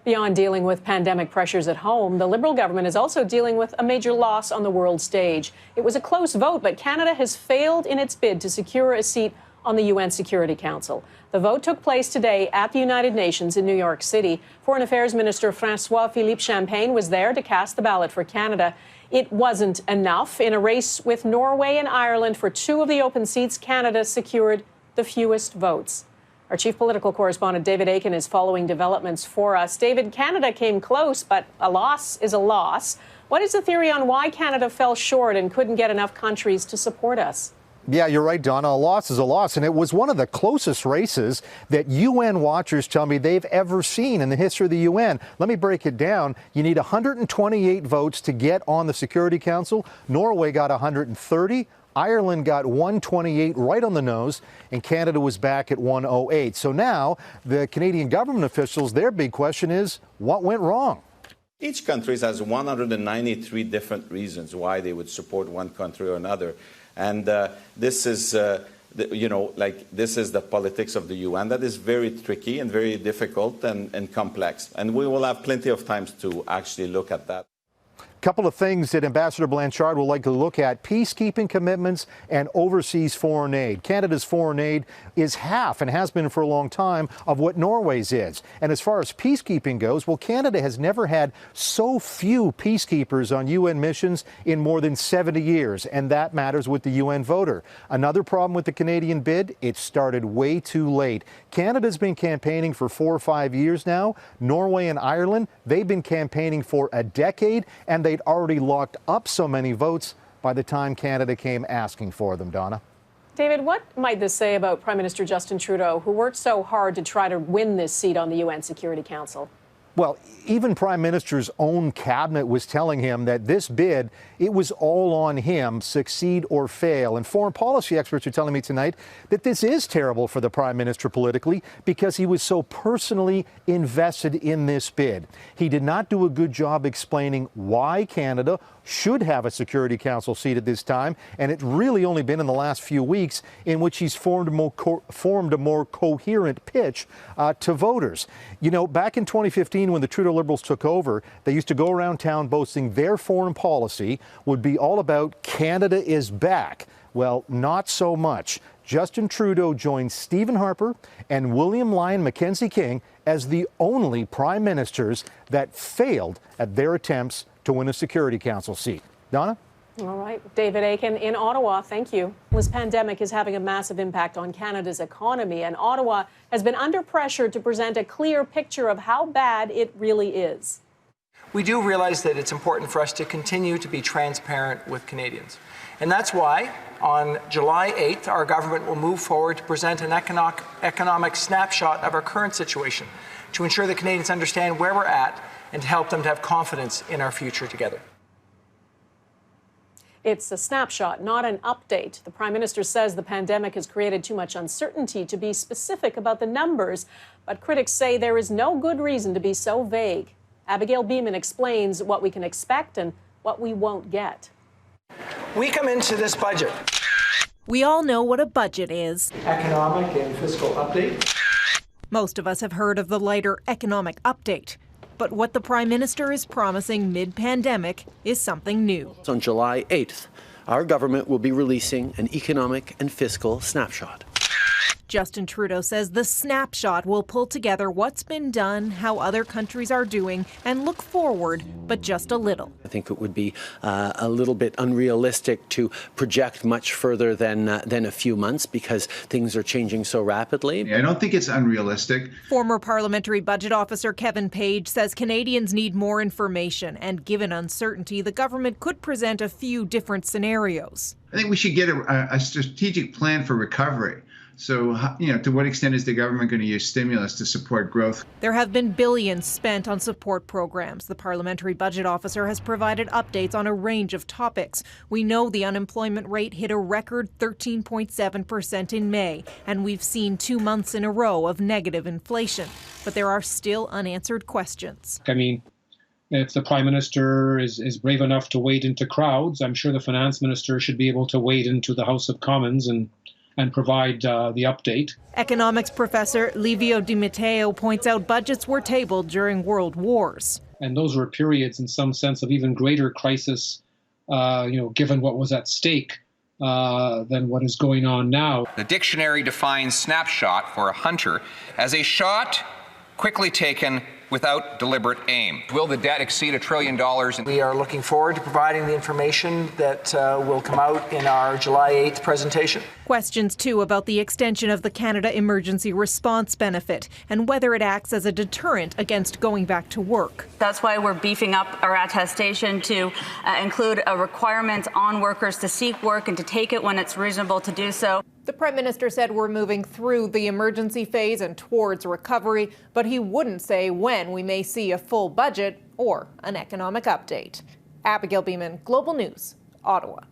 Beyond dealing with pandemic pressures at home, the Liberal government is also dealing with a major loss on the world stage. It was a close vote, but Canada has failed in its bid to secure a seat on the UN Security Council. The vote took place today at the United Nations in New York City. Foreign Affairs Minister François-Philippe Champagne was there to cast the ballot for Canada. It wasn't enough. In a race with Norway and Ireland for two of the open seats, Canada secured the fewest votes. Our chief political correspondent, David Akin, is following developments for us. David, Canada came close, but a loss is a loss. What is the theory on why Canada fell short and couldn't get enough countries to support us? Yeah, you're right, Donna. A loss is a loss, and it was one of the closest races that UN watchers tell me they've ever seen in the history of the UN. Let me break it down. You need 128 votes to get on the Security Council. Norway got 130. Ireland got 128, right on the nose, and Canada was back at 108. So now the Canadian government officials, their big question is, what went wrong? Each country has 193 different reasons why they would support one country or another. And this is, this is the politics of the UN that is very tricky and very difficult and complex. And we will have plenty of time to actually look at that. Couple of things that Ambassador Blanchard will likely look at: peacekeeping commitments and overseas foreign aid. Canada's foreign aid is half, and has been for a long time, of what Norway's is. And as far as peacekeeping goes, well, Canada has never had so few peacekeepers on UN missions in more than 70 years, and that matters with the UN voter. Another problem with the Canadian bid, it started way too late. Canada's been campaigning for 4 or 5 years now. Norway and Ireland, they've been campaigning for a decade, and they'd already locked up so many votes by the time Canada came asking for them, Donna. David, what might this say about Prime Minister Justin Trudeau, who worked so hard to try to win this seat on the UN Security Council? Well, even Prime Minister's own cabinet was telling him that this bid, it was all on him, succeed or fail. And foreign policy experts are telling me tonight that this is terrible for the Prime Minister politically because he was so personally invested in this bid. He did not do a good job explaining why Canada should have a Security Council seat at this time, and it's really only been in the last few weeks in which he's formed a more coherent pitch to voters. You know, back in 2015, when the Trudeau Liberals took over, they used to go around town boasting their foreign policy would be all about Canada is back. Well, not so much. Justin Trudeau joined Stephen Harper and William Lyon Mackenzie King as the only prime ministers that failed at their attempts to win a Security Council seat. Donna? All right. David Akin in Ottawa, thank you. This pandemic is having a massive impact on Canada's economy, and Ottawa has been under pressure to present a clear picture of how bad it really is. We do realize that it's important for us to continue to be transparent with Canadians. And that's why on July 8th, our government will move forward to present an economic snapshot of our current situation to ensure that Canadians understand where we're at and to help them to have confidence in our future together. It's a snapshot, not an update. The Prime Minister says the pandemic has created too much uncertainty to be specific about the numbers, but critics say there is no good reason to be so vague. Abigail Bimman explains what we can expect and what we won't get. We come into this budget. We all know what a budget is. Economic and fiscal update. Most of us have heard of the lighter economic update. But what the Prime Minister is promising mid-pandemic is something new. On July 8th, our government will be releasing an economic and fiscal snapshot. Justin Trudeau says the snapshot will pull together what's been done, how other countries are doing, and look forward, but just a little. I think it would be a little bit unrealistic to project much further than a few months because things are changing so rapidly. I don't think it's unrealistic. Former Parliamentary Budget Officer Kevin Page says Canadians need more information, and given uncertainty, the government could present a few different scenarios. I think we should get a strategic plan for recovery. So, to what extent is the government going to use stimulus to support growth? There have been billions spent on support programs. The Parliamentary Budget Officer has provided updates on a range of topics. We know the unemployment rate hit a record 13.7% in May, and we've seen 2 months in a row of negative inflation. But there are still unanswered questions. I mean, if the Prime Minister is brave enough to wade into crowds, I'm sure the Finance Minister should be able to wade into the House of Commons and and provide the update. Economics professor Livio Di Matteo points out budgets were tabled during world wars. And those were periods, in some sense, of even greater crisis, given what was at stake than what is going on now. The dictionary defines snapshot for a hunter as a shot quickly taken without deliberate aim. Will the debt exceed $1 trillion? We are looking forward to providing the information that will come out in our July 8th presentation. Questions, too, about the extension of the Canada Emergency Response Benefit and whether it acts as a deterrent against going back to work. That's why we're beefing up our attestation to include a requirement on workers to seek work and to take it when it's reasonable to do so. The Prime Minister said we're moving through the emergency phase and towards recovery, but he wouldn't say when we may see a full budget or an economic update. Abigail Bimman, Global News, Ottawa.